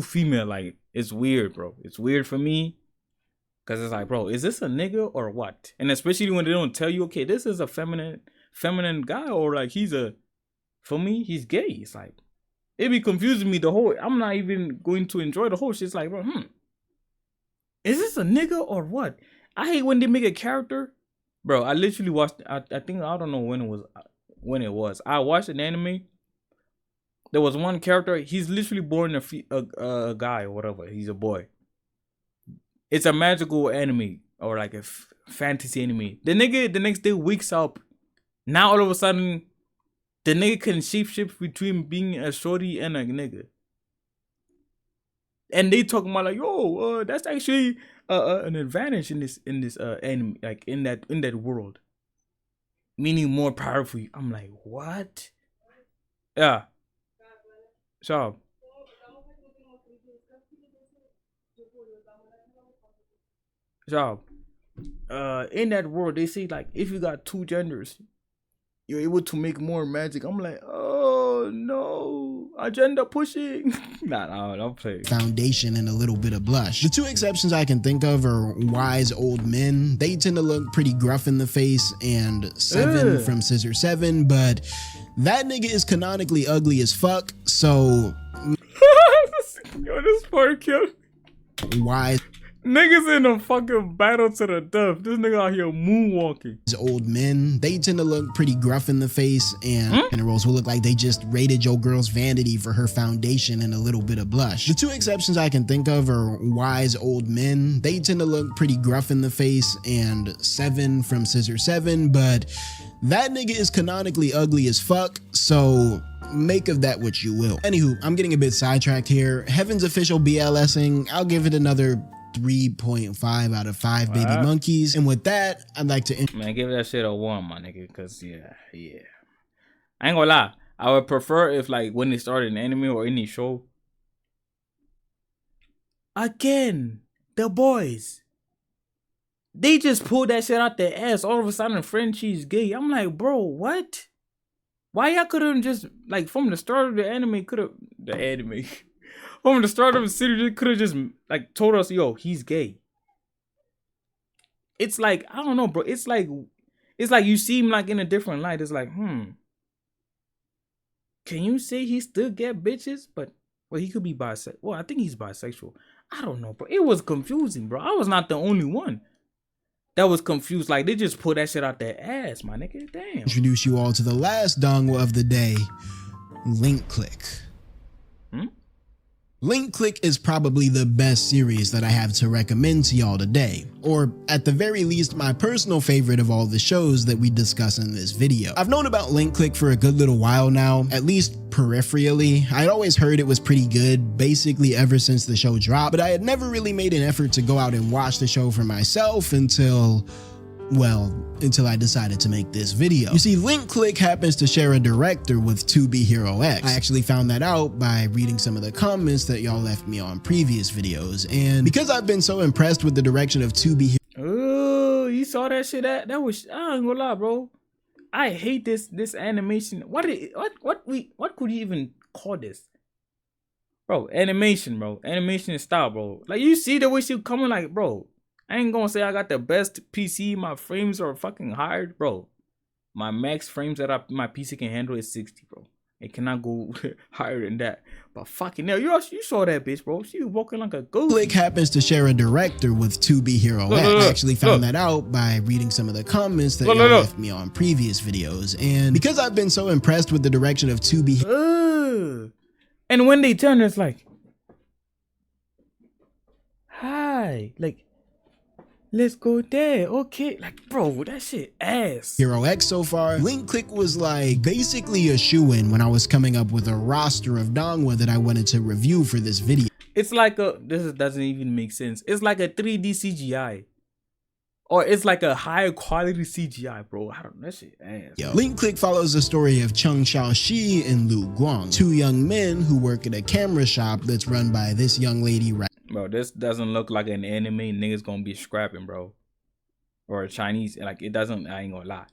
female. Like it's weird, bro. It's weird for me because it's like, bro, is this a nigga or what? And especially when they don't tell you, okay, this is a feminine guy or like for me, he's gay. It's like it be confusing me the whole. I'm not even going to enjoy the whole shit. It's like, bro, is this a nigga or what? I hate when they make a character. Bro, I literally watched, I think, I don't know when it was. I watched an anime. There was one character, he's literally born a guy or whatever. He's a boy. It's a magical anime or like a fantasy anime. The nigga, the next day wakes up. Now all of a sudden, the nigga can shapeshift between being a shorty and a nigga. And they talking about like, yo, that's actually an advantage in this anime, like in that world, meaning more powerful. I'm like, what? Yeah. So in that world, they say like if you got two genders, you're able to make more magic. I'm like, oh no, agenda pushing. Nah, don't play. Foundation and a little bit of blush. The two exceptions I can think of are wise old men. They tend to look pretty gruff in the face, and Seven from Scissor 7, but that nigga is canonically ugly as fuck, so Yo, this part killed. wise Niggas in a fucking battle to the death. This nigga out here moonwalking. old men, they tend to look pretty gruff in the face, and generals will look like they just raided your girl's vanity for her foundation and a little bit of blush. The two exceptions I can think of are wise old men. They tend to look pretty gruff in the face, and Seven from Scissor 7, but that nigga is canonically ugly as fuck, so make of that what you will. Anywho, I'm getting a bit sidetracked here. Heaven's official BLSing, I'll give it another 3.5 out of 5 baby monkeys. And with that, I'd like to man, give that shit a 1, my nigga, cause yeah. I ain't gonna lie. I would prefer if like when they started an anime or any show. Again, the boys. They just pulled that shit out their ass. All of a sudden, Frenchie's gay. I'm like, bro, what? Why y'all couldn't just like from the start of the anime from the start of the series, they could have just like told us, yo, he's gay. It's like, I don't know, bro. It's like you see him like in a different light. It's like, can you say he still get bitches? But well, he could be bisexual. Well, I think he's bisexual. I don't know, bro. It was confusing, bro. I was not the only one that was confused. Like, they just put that shit out their ass, my nigga. Damn. Introduce you all to the last dongle of the day, Link Click. Link Click is probably the best series that I have to recommend to y'all today, or at the very least my personal favorite of all the shows that we discuss in this video. I've known about Link Click for a good little while now, at least peripherally. I'd always heard it was pretty good basically ever since the show dropped, but I had never really made an effort to go out and watch the show for myself until I decided to make this video. You see, Link Click happens to share a director with 2B Hero X. I actually found that out by reading some of the comments that y'all left me on previous videos, and because I've been so impressed with the direction of 2B. Oh, you saw that shit? That was, I ain't gonna lie, bro. I hate this animation. What could you even call this? Bro, animation, bro. Animation style, bro. Like, you see the way she coming, like, bro. I ain't gonna say I got the best PC. My frames are fucking higher, bro. My max frames that my PC can handle is 60, bro. It cannot go higher than that. But fucking hell, you saw that bitch, bro. She was walking like a ghost. Click happens to share a director with 2B Hero X. I actually found that out by reading some of the comments that y'all left me on previous videos, and because I've been so impressed with the direction of 2B. And when they turn, it's like, hi, like, let's go there. Okay. Like, bro, that shit ass. Hero X so far. Link Click was like basically a shoo-in when I was coming up with a roster of dongwa that I wanted to review for this video. It's like doesn't even make sense. It's like a 3D CGI. Or it's like a higher quality CGI, bro. I don't know, that shit ass. Yo. Link Click follows the story of Chung Xiaoxi and Lu Guang, two young men who work at a camera shop that's run by this young lady right. Bro, this doesn't look like an anime niggas gonna be scrapping, bro. Or a Chinese, like, it doesn't, I ain't gonna lie.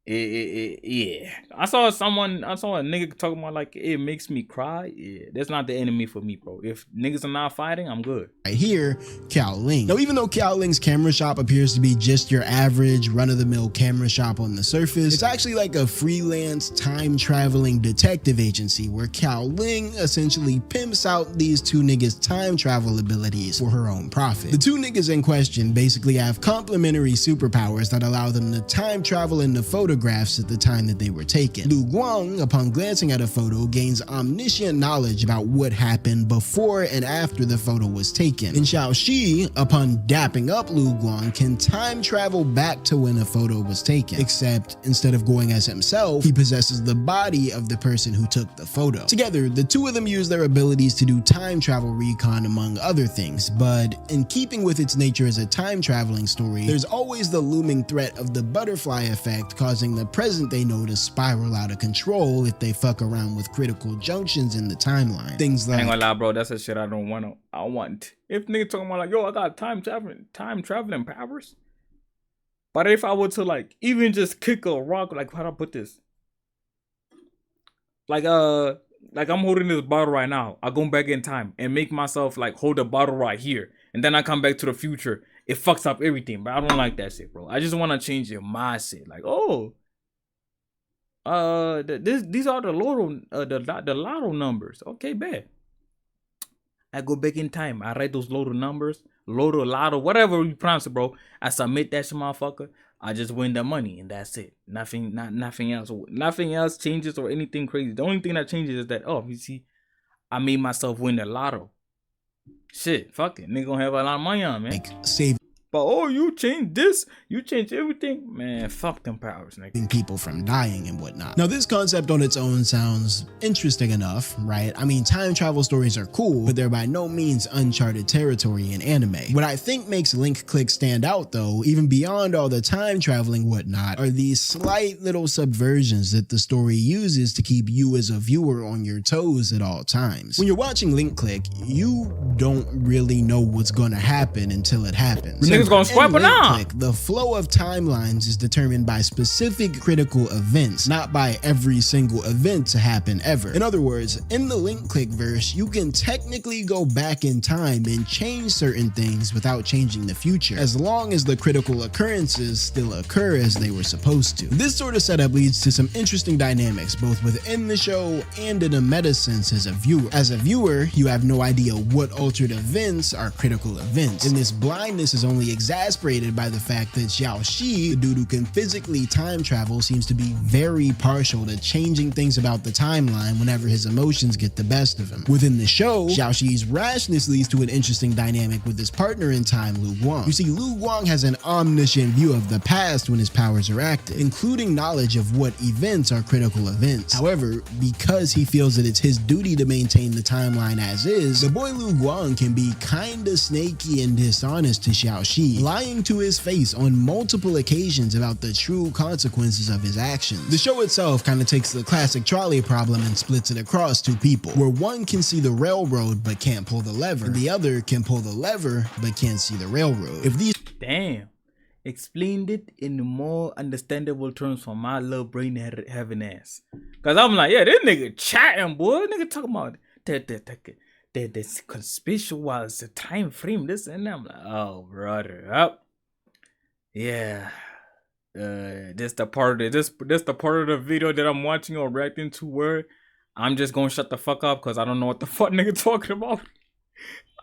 Yeah. I saw a nigga talking about, like, it makes me cry. Yeah, that's not the anime for me, bro. If niggas are not fighting, I'm good. Right here, Cao Ling. Now, even though Cao Ling's camera shop appears to be just your average run-of-the-mill camera shop on the surface, it's actually like a freelance time-traveling detective agency where Cao Ling essentially pimps out these two niggas' time travel abilities for her own profit. The two niggas in question basically have complementary superpowers that allow them to time travel into photographs at the time that they were taken. Lu Guang, upon glancing at a photo, gains omniscient knowledge about what happened before and after the photo was taken. And Xiaoxi, upon dapping up Lu Guang, can time travel back to when a photo was taken. Except, instead of going as himself, he possesses the body of the person who took the photo. Together, the two of them use their abilities to do time travel recon among other things, but in keeping with its nature as a time traveling story, there's always the looming threat of the butterfly effect causing the present they know to spiral out of control if they fuck around with critical junctions in the timeline. Things like, I ain't gonna lie, bro, that's a shit I don't want. I want. If niggas talking about, like, yo, I got time traveling powers. But if I were to, like, even just kick a rock, like, how do I put this? Like I'm holding this bottle right now. I go back in time and make myself, like, hold the bottle right here, and then I come back to the future. It fucks up everything, but I don't like that shit, bro. I just want to change your mindset. Like, oh, these are the lotto numbers. Okay, bet. I go back in time. I write those lotto numbers, lotto, whatever you pronounce it, bro. I submit that shit, motherfucker. I just win the money, and that's it. Nothing else. Nothing else changes or anything crazy. The only thing that changes is that, oh, you see, I made myself win the lotto. Shit, fuck it. Nigga gonna have a lot of money on, man. like saving But oh, you change this, you change everything, man. Fuck them powers, nigga. people from dying and whatnot. Now, this concept on its own sounds interesting enough, right? I mean, time travel stories are cool, but they're by no means uncharted territory in anime. What I think makes Link Click stand out, though, even beyond all the time traveling whatnot, are these slight little subversions that the story uses to keep you as a viewer on your toes at all times. When you're watching Link Click, you don't really know what's gonna happen until it happens. Niggas niggas gonna scrap it now. The flow of timelines is determined by specific critical events, not by every single event to happen ever. In other words, in the link click verse, you can technically go back in time and change certain things without changing the future, as long as the critical occurrences still occur as they were supposed to. This sort of setup leads to some interesting dynamics, both within the show and in a meta sense as a viewer. As a viewer, you have no idea what altered events are critical events, and this blindness is only exasperated by the fact that Xiao Shi, the dude who can physically time travel, seems to be very partial to changing things about the timeline whenever his emotions get the best of him. Within the show, Xiao Shi's rashness leads to an interesting dynamic with his partner in time, Lu Guang. You see, Lu Guang has an omniscient view of the past when his powers are active, including knowledge of what events are critical events. However, because he feels that it's his duty to maintain the timeline as is, the boy Lu Guang can be kinda snaky and dishonest to Xiao Shi, lying to his face on multiple occasions about the true consequences of his actions. The show itself kinda takes the classic trolley problem and splits it across two people, where one can see the railroad but can't pull the lever, and the other can pull the lever but can't see the railroad. If these Damn. Explained it in more understandable terms for my little brain having ass. Cause I'm like, yeah, this nigga chatting, boy. Nigga talking about the conspicuous was the time frame, this and that. I'm like, oh brother, up. Yeah. This the part of the video that I'm watching or reacting to where I'm just gonna shut the fuck up because I don't know what the fuck nigga talking about.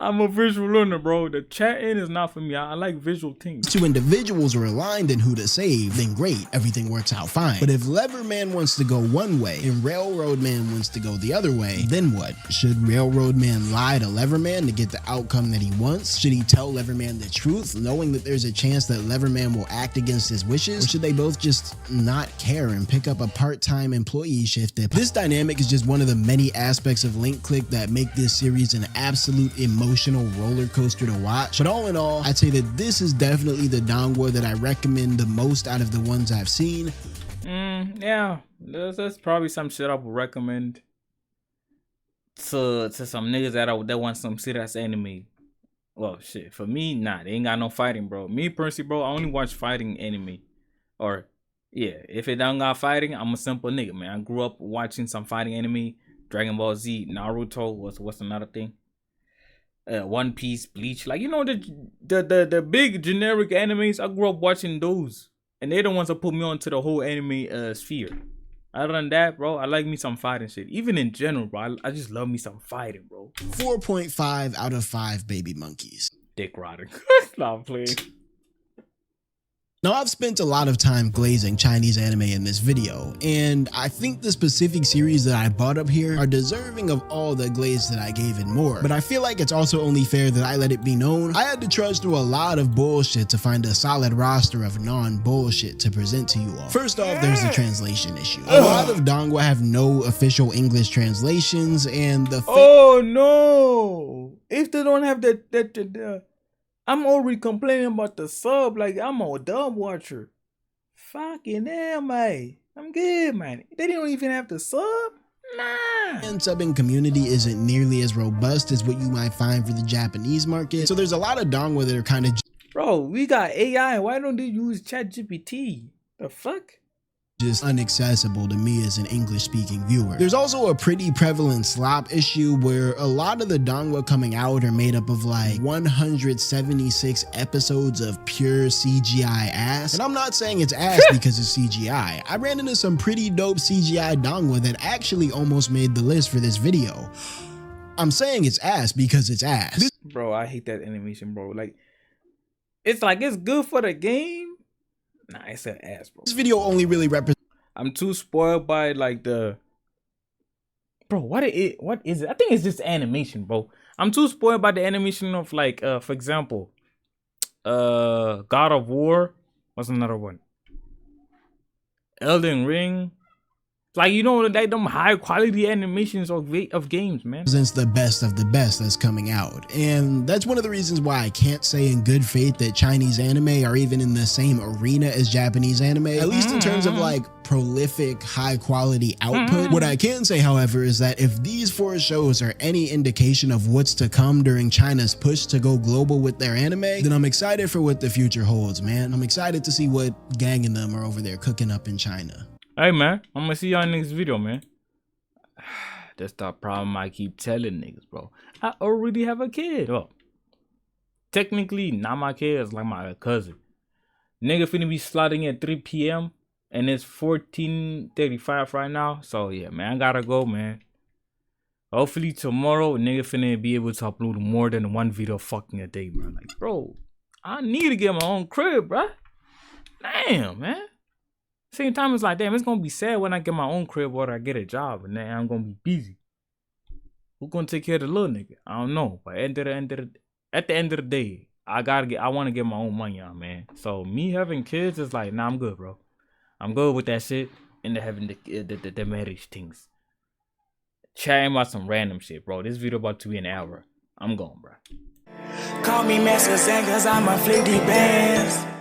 I'm a visual learner, bro. The chatting is not for me. I like visual things. Two individuals are aligned in who to save, then great, everything works out fine. But if Leverman wants to go one way and Railroad Man wants to go the other way, then what? Should Railroad Man lie to Leverman to get the outcome that he wants? Should he tell Leverman the truth, knowing that there's a chance that Leverman will act against his wishes? Or should they both just not care and pick up a part-time employee shift? This dynamic is just one of the many aspects of Link Click that make this series an absolute emotional roller coaster to watch. But all in all, I'd say that this is definitely the donghua that I recommend the most out of the ones I've seen. Yeah, that's probably some shit I would recommend to some niggas that want some serious anime. Well, shit, for me, nah, they ain't got no fighting, bro. Me personally, bro, I only watch fighting anime. Or yeah, if it don't got fighting, I'm a simple nigga, man. I grew up watching some fighting anime, Dragon Ball Z, Naruto. What's another thing? One Piece, Bleach, like, you know, the big generic animes. I grew up watching those, and they're the ones that put me onto the whole anime sphere. Other than that, bro, I like me some fighting shit. Even in general, bro, I just love me some fighting, bro. 4.5 out of 5 baby monkeys. Dick rotting. Stop playing. Now, I've spent a lot of time glazing Chinese anime in this video, and I think the specific series that I brought up here are deserving of all the glaze that I gave and more, but I feel like it's also only fair that I let it be known I had to trudge through a lot of bullshit to find a solid roster of non-bullshit to present to you all. First off, there's the translation issue. A lot of donghua have no official English translations, and the oh no! If they don't have the I'm already complaining about the sub, like I'm a dub watcher. Fucking hell, man. I'm good, man. They don't even have the sub? Nah. And subbing community isn't nearly as robust as what you might find for the Japanese market, so there's a lot of donghua that are kind of bro, we got AI. Why don't they use ChatGPT? The fuck? Just inaccessible to me as an English-speaking viewer. There's also a pretty prevalent slop issue where a lot of the donghua coming out are made up of like 176 episodes of pure CGI ass. And I'm not saying it's ass because it's CGI. I ran into some pretty dope CGI donghua that actually almost made the list for this video. I'm saying it's ass because it's ass. Bro, I hate that animation, bro. Like it's good for the game. Nah, it's an ass, bro. This video only really represents. I'm too spoiled by like the. Bro, what is it? I think it's just animation, bro. I'm too spoiled by the animation of like, for example, God of War. What's another one? Elden Ring. Like, you know, like them high quality animations of games, man. Presents the best of the best that's coming out. And that's one of the reasons why I can't say in good faith that Chinese anime are even in the same arena as Japanese anime, at least in terms of like prolific, high quality output. What I can say, however, is that if these 4 shows are any indication of what's to come during China's push to go global with their anime, then I'm excited for what the future holds, man. I'm excited to see what gang and them are over there cooking up in China. Hey, man, I'm gonna see y'all in the next video, man. That's the problem I keep telling niggas, bro. I already have a kid. Oh, technically, not my kid. It's like my cousin. Nigga finna be slotting at 3 p.m. and it's 14:35 right now. So, yeah, man, I gotta go, man. Hopefully tomorrow, nigga finna be able to upload more than 1 video fucking a day, bro. Like, bro, I need to get my own crib, bro. Damn, man. Same time, it's like, damn, it's gonna be sad when I get my own crib or I get a job and then I'm gonna be busy. Who gonna take care of the little nigga? I don't know. But at the end of the day, I wanna get my own money on, man. So me having kids is like, nah, I'm good, bro. I'm good with that shit and having the marriage things. Chatting about some random shit, bro. This video about to be an hour. I'm going, bro. Call me Master Zen, cause I'm a flick deep bands.